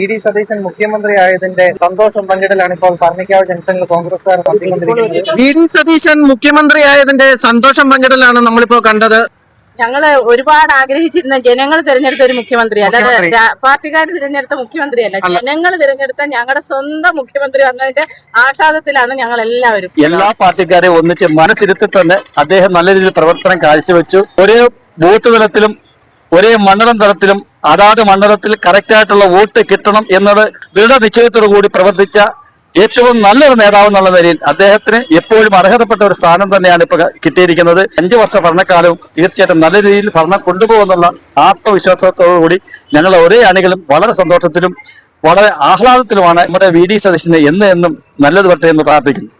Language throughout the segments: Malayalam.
വി.ഡി. സതീശൻ മുഖ്യമന്ത്രി ആയതിന്റെ സന്തോഷം പങ്കിടലാണ് ഇപ്പോൾ പറണിക്കാവ് ജംഗ്ഷനിൽ കോൺഗ്രസ്സുകാർ നടത്തിക്കൊണ്ടിരിക്കുന്നത്. വി.ഡി. സതീശൻ മുഖ്യമന്ത്രി ആയതിന്റെ സന്തോഷം പങ്കിടലാണ് നമ്മളിപ്പോ കണ്ടത്. ഞങ്ങള് ഒരുപാട് ആഗ്രഹിച്ചിരുന്ന ജനങ്ങൾ തിരഞ്ഞെടുത്ത ഒരു മുഖ്യമന്ത്രി, അല്ലാതെ പാർട്ടിക്കാർ തിരഞ്ഞെടുത്ത മുഖ്യമന്ത്രിയല്ല, ജനങ്ങൾ തിരഞ്ഞെടുത്ത ഞങ്ങളുടെ സ്വന്തം മുഖ്യമന്ത്രി വന്നതിന്റെ ആഹ്ലാദത്തിലാണ് ഞങ്ങൾ എല്ലാവരും. എല്ലാ പാർട്ടിക്കാരെയും ഒന്നിച്ച് മനസ്സിരുത്തി തന്നെ അദ്ദേഹം നല്ല രീതിയിൽ പ്രവർത്തനം കാഴ്ചവെച്ചു. ഒരേ ബൂത്ത് തലത്തിലും ഒരേ മണ്ഡലം തലത്തിലും അതാത് മണ്ഡലത്തിൽ കറക്റ്റായിട്ടുള്ള വോട്ട് കിട്ടണം എന്നത് ദൃഢനിശ്ചയത്തോടു കൂടി പ്രവർത്തിച്ച ഏറ്റവും നല്ലൊരു നേതാവ് എന്നുള്ള നിലയിൽ അദ്ദേഹത്തിന് എപ്പോഴും അർഹതപ്പെട്ട ഒരു സ്ഥാനം തന്നെയാണ് ഇപ്പൊ കിട്ടിയിരിക്കുന്നത്. 5 വർഷ ഭരണക്കാലവും തീർച്ചയായിട്ടും നല്ല രീതിയിൽ ഭരണം കൊണ്ടുപോകുന്നുള്ള ആത്മവിശ്വാസത്തോടുകൂടി ഞങ്ങൾ ഒരേ അണികളും വളരെ സന്തോഷത്തിലും വളരെ ആഹ്ലാദത്തിലുമാണ് നമ്മുടെ വി.ഡി. സതീശനെ എന്നും നല്ലത് വരട്ടെ എന്ന് പ്രാർത്ഥിക്കുന്നു.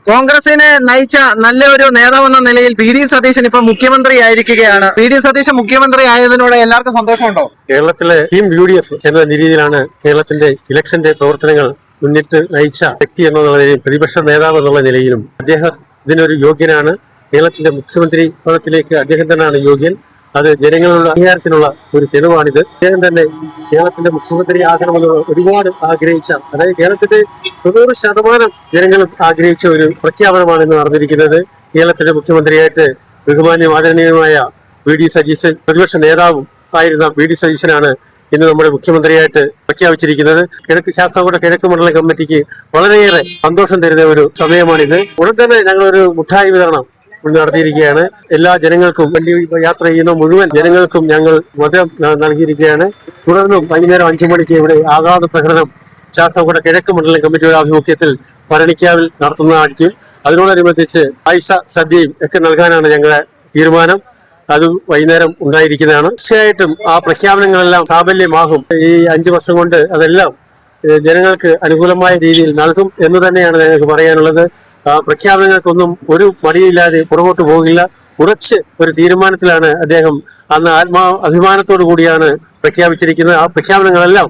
കോൺഗ്രസിനെ നയിച്ച നല്ലൊരു നേതാവെന്ന നിലയിൽ വി.ഡി. സതീശൻ ഇപ്പൊ മുഖ്യമന്ത്രി ആയിരിക്കുകയാണ്. വി.ഡി. സതീശൻ മുഖ്യമന്ത്രി ആയതിനോട് എല്ലാവർക്കും സന്തോഷമുണ്ടോ? കേരളത്തിലെ ടീം UDF എന്ന രീതിയിലാണ് കേരളത്തിന്റെ ഇലക്ഷന്റെ പ്രവർത്തനങ്ങൾ മുന്നിട്ട് നയിച്ച വ്യക്തി എന്നുള്ള നിലയിലും പ്രതിപക്ഷ നേതാവ് എന്നുള്ള നിലയിലും അദ്ദേഹം ഇതിനൊരു യോഗ്യനാണ്. കേരളത്തിന്റെ മുഖ്യമന്ത്രി പദത്തിലേക്ക് അദ്ദേഹം തന്നെയാണ് യോഗ്യൻ. അത് ജനങ്ങളുടെ അംഗീകാരത്തിനുള്ള ഒരു തെളിവാണിത്. അദ്ദേഹം തന്നെ കേരളത്തിന്റെ മുഖ്യമന്ത്രി ആകണമെന്നുള്ള ഒരുപാട് ആഗ്രഹിച്ച, അതായത് കേരളത്തിന്റെ 90% ജനങ്ങൾ ആഗ്രഹിച്ച ഒരു പ്രഖ്യാപനമാണ് ഇന്ന് നടന്നിരിക്കുന്നത്. കേരളത്തിന്റെ മുഖ്യമന്ത്രിയായിട്ട് ബഹുമാന്യം ആദരണീയമായ വി.ഡി. സതീശൻ, പ്രതിപക്ഷ നേതാവും ആയിരുന്ന വി.ഡി. സതീശനാണ് ഇന്ന് നമ്മുടെ മുഖ്യമന്ത്രിയായിട്ട് പ്രഖ്യാപിച്ചിരിക്കുന്നത്. ശാസ്താംകോട്ട കിഴക്ക് മണ്ഡലം കമ്മിറ്റിക്ക് വളരെയേറെ സന്തോഷം തരുന്ന ഒരു സമയമാണിത്. ഉടൻ തന്നെ ഞങ്ങളൊരു മുഠായി വിതരണം നടത്തിയിരിക്കുകയാണ്. എല്ലാ ജനങ്ങൾക്കും, വണ്ടി യാത്ര ചെയ്യുന്ന മുഴുവൻ ജനങ്ങൾക്കും ഞങ്ങൾ മധുരം നൽകിയിരിക്കുകയാണ്. തുടർന്നും വൈകുന്നേരം 5 മണിക്ക് ഇവിടെ ആഘാത പ്രകടനം ശാസ്താംകോട്ട കിഴക്ക് മണ്ഡലം കമ്മിറ്റിയുടെ ആഭിമുഖ്യത്തിൽ ഭരണിക്കാവിൽ നടത്തുന്നതായിരിക്കും. അതിനോടനുബന്ധിച്ച് പായസ സദ്യയും ഒക്കെ നൽകാനാണ് ഞങ്ങളുടെ തീരുമാനം. അത് വൈകുന്നേരം ഉണ്ടായിരിക്കുന്നതാണ്. തീർച്ചയായിട്ടും ആ പ്രഖ്യാപനങ്ങളെല്ലാം സാഫല്യമാകും. ഈ 5 വർഷം കൊണ്ട് അതെല്ലാം ജനങ്ങൾക്ക് അനുകൂലമായ രീതിയിൽ നൽകും എന്ന് തന്നെയാണ് ഞങ്ങൾക്ക് പറയാനുള്ളത്. പ്രഖ്യാപനങ്ങൾക്കൊന്നും ഒരു മടിയില്ലാതെ പുറകോട്ട് പോകില്ല. ഉറച്ച് ഒരു തീരുമാനത്തിലാണ് അദ്ദേഹം അന്ന് അഭിമാനത്തോടു കൂടിയാണ് പ്രഖ്യാപിച്ചിരിക്കുന്നത്. ആ പ്രഖ്യാപനങ്ങളെല്ലാം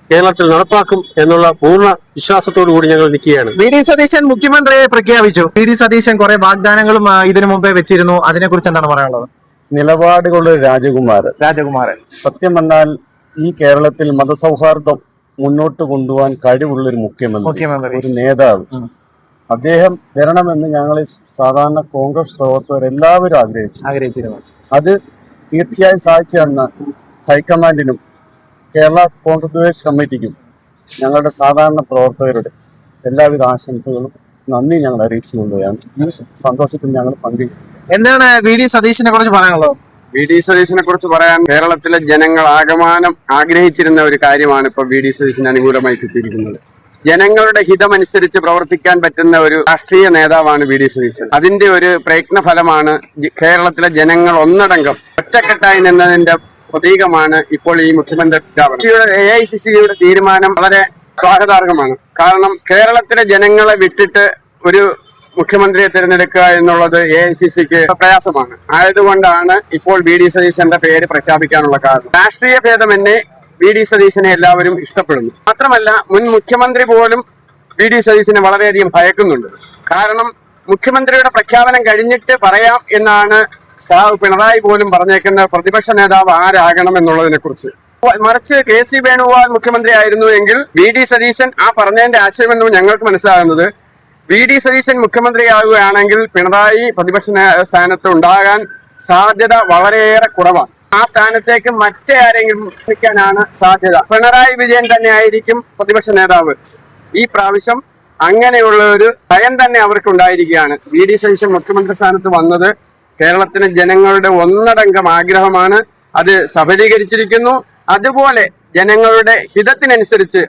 കേരളത്തിൽ നടപ്പാക്കും എന്നുള്ള പൂർണ്ണ വിശ്വാസത്തോടു കൂടി ഞങ്ങൾ നിൽക്കുകയാണ്. വി.ഡി. സതീശൻ മുഖ്യമന്ത്രിയെ പ്രഖ്യാപിച്ചു. വി.ഡി. സതീശൻ കുറെ വാഗ്ദാനങ്ങളും ഇതിനു മുമ്പേ വെച്ചിരുന്നു. അതിനെ കുറിച്ച് എന്താണ് പറയാനുള്ളത്? നിലപാടുകളുടെ രാജകുമാരൻ സത്യം പറഞ്ഞാൽ ഈ കേരളത്തിൽ മതസൗഹാർദ്ദം മുന്നോട്ട് കൊണ്ടുപോകാൻ കഴിവുള്ള ഒരു മുഖ്യമന്ത്രി, ഒരു നേതാവ് അദ്ദേഹം വരണമെന്ന് ഞങ്ങൾ സാധാരണ കോൺഗ്രസ് പ്രവർത്തകർ എല്ലാവരും ആഗ്രഹിച്ചിരുന്നു. അത് തീർച്ചയായും സാധിച്ചു തന്ന ഹൈക്കമാൻഡിനും കേരള കോൺഗ്രസ് കമ്മിറ്റിക്കും ഞങ്ങളുടെ സാധാരണ പ്രവർത്തകരുടെ എല്ലാവിധ ആശംസകളും നന്ദി ഞങ്ങൾ അറിയിച്ചുകൊണ്ടുകയാണ്. ഈ സന്തോഷത്തിൽ ഞങ്ങൾ പങ്കുചേരും. എന്താണ് വി.ഡി. സതീശനെ കുറിച്ച് പറയാനുള്ളത്? വി.ഡി. സതീശനെ കുറിച്ച് പറയാൻ, കേരളത്തിലെ ജനങ്ങൾ ആകമാനം ആഗ്രഹിച്ചിരുന്ന ഒരു കാര്യമാണ് ഇപ്പൊ വി.ഡി. സതീശന് അനുകൂലമായി കിട്ടിയിരിക്കുന്നത്. ജനങ്ങളുടെ ഹിതമനുസരിച്ച് പ്രവർത്തിക്കാൻ പറ്റുന്ന ഒരു രാഷ്ട്രീയ നേതാവാണ് വി.ഡി. സതീശൻ. അതിന്റെ ഒരു പ്രയത്ന ഫലമാണ് കേരളത്തിലെ ജനങ്ങൾ ഒന്നടങ്കം ഒറ്റക്കെട്ടായി നിന്നതിന്റെ പ്രതീകമാണ് ഇപ്പോൾ ഈ മുഖ്യമന്ത്രി പ്രഖ്യാപനം. AICCയുടെ തീരുമാനം വളരെ സ്വാഗതാർഹമാണ്. കാരണം കേരളത്തിലെ ജനങ്ങളെ വിട്ടിട്ട് ഒരു മുഖ്യമന്ത്രിയെ തിരഞ്ഞെടുക്കുക എന്നുള്ളത് AICCക്ക് പ്രയാസമാണ്. ആയതുകൊണ്ടാണ് ഇപ്പോൾ വി.ഡി. സതീശന്റെ പേര് പ്രഖ്യാപിക്കാനുള്ള കാരണം. രാഷ്ട്രീയ ഭേദമന്യേ വി.ഡി. സതീശനെ എല്ലാവരും ഇഷ്ടപ്പെടുന്നു. മാത്രമല്ല, മുൻ മുഖ്യമന്ത്രി പോലും വി.ഡി. സതീശനെ വളരെയധികം ഭയക്കുന്നുണ്ട്. കാരണം മുഖ്യമന്ത്രിയുടെ പ്രഖ്യാപനം കഴിഞ്ഞിട്ട് പറയാം എന്നാണ് പിണറായി പോലും പറഞ്ഞേക്കുന്ന പ്രതിപക്ഷ നേതാവ് ആരാകണം എന്നുള്ളതിനെ കുറിച്ച്. മറിച്ച് KC വേണുഗോപാൽ മുഖ്യമന്ത്രി ആയിരുന്നു എങ്കിൽ വി.ഡി. സതീശൻ ആ പറഞ്ഞതിന്റെ ആശയമെന്നും ഞങ്ങൾക്ക് മനസ്സിലാകുന്നത്, വി.ഡി. സതീശൻ മുഖ്യമന്ത്രിയാവുകയാണെങ്കിൽ പിണറായി പ്രതിപക്ഷ സ്ഥാനത്ത് ഉണ്ടാകാൻ സാധ്യത വളരെയേറെ കുറവാണ്. ആ സ്ഥാനത്തേക്ക് മറ്റേ ആരെങ്കിലും നിൽക്കാനാണ് സാധ്യത. പിണറായി വിജയൻ തന്നെ ആയിരിക്കും പ്രതിപക്ഷ നേതാവ്. ഈ പ്രാവശ്യം അങ്ങനെയുള്ള ഒരു ഭയം തന്നെ അവർക്ക് ഉണ്ടായിരിക്കുകയാണ്. വി.ഡി. സതീശൻ മുഖ്യമന്ത്രി സ്ഥാനത്ത് വന്നത് കേരളത്തിലെ ജനങ്ങളുടെ ഒന്നടങ്കം ആഗ്രഹമാണ്. അത് സഫലീകരിച്ചിരിക്കുന്നു. അതുപോലെ ജനങ്ങളുടെ ഹിതത്തിനനുസരിച്ച്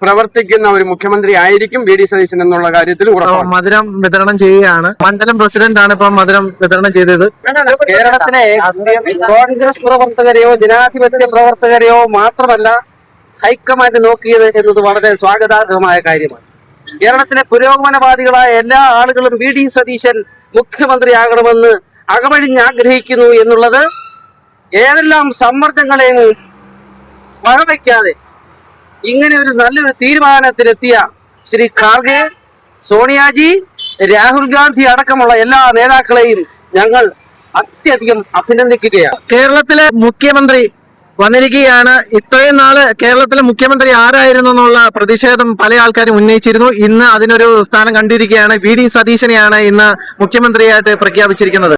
പ്രവർത്തിക്കുന്ന ഒരു മുഖ്യമന്ത്രി ആയിരിക്കും വി.ഡി. സതീശൻ എന്നുള്ള കാര്യത്തിൽ ഉറപ്പാണ്. മധുരം വിതരണം ചെയ്യുകയാണ്. മണ്ഡലം പ്രസിഡന്റ് ആണ് ഇപ്പം മധുരം വിതരണം ചെയ്തത്. കേരളത്തിലെ കോൺഗ്രസ് പ്രവർത്തകരെയോ ജനാധിപത്യ പ്രവർത്തകരെയോ മാത്രമല്ല ഹൈക്കമാൻഡ് നോക്കിയത് എന്നത് വളരെ സ്വാഗതാർഹമായ കാര്യമാണ്. കേരളത്തിലെ പുരോഗമനവാദികളായ എല്ലാ ആളുകളും വി.ഡി. സതീശൻ മുഖ്യമന്ത്രിയാകണമെന്ന് അകമഴിഞ്ഞ് ആഗ്രഹിക്കുന്നു എന്നുള്ളത് ഏതെല്ലാം സമ്മർദ്ദങ്ങളെയും വകവയ്ക്കാതെ ഇങ്ങനെ ഒരു നല്ലൊരു തീരുമാനത്തിലെത്തിയ ശ്രീ ഖാർഗെ, സോണിയാജി, രാഹുൽ ഗാന്ധി അടക്കമുള്ള എല്ലാ നേതാക്കളെയും ഞങ്ങൾ അത്യധികം അഭിനന്ദിക്കുകയാണ്. കേരളത്തിലെ മുഖ്യമന്ത്രി വന്നിരിക്കുകയാണ്. ഇത്രയും നാള് കേരളത്തിലെ മുഖ്യമന്ത്രി ആരായിരുന്നു എന്നുള്ള പ്രതിഷേധം പല ആൾക്കാരും ഉന്നയിച്ചിരുന്നു. ഇന്ന് അതിനൊരു സ്ഥാനം കണ്ടിരിക്കുകയാണ്. വി ഡി സതീശനെയാണ് ഇന്ന് മുഖ്യമന്ത്രിയായിട്ട് പ്രഖ്യാപിച്ചിരിക്കുന്നത്.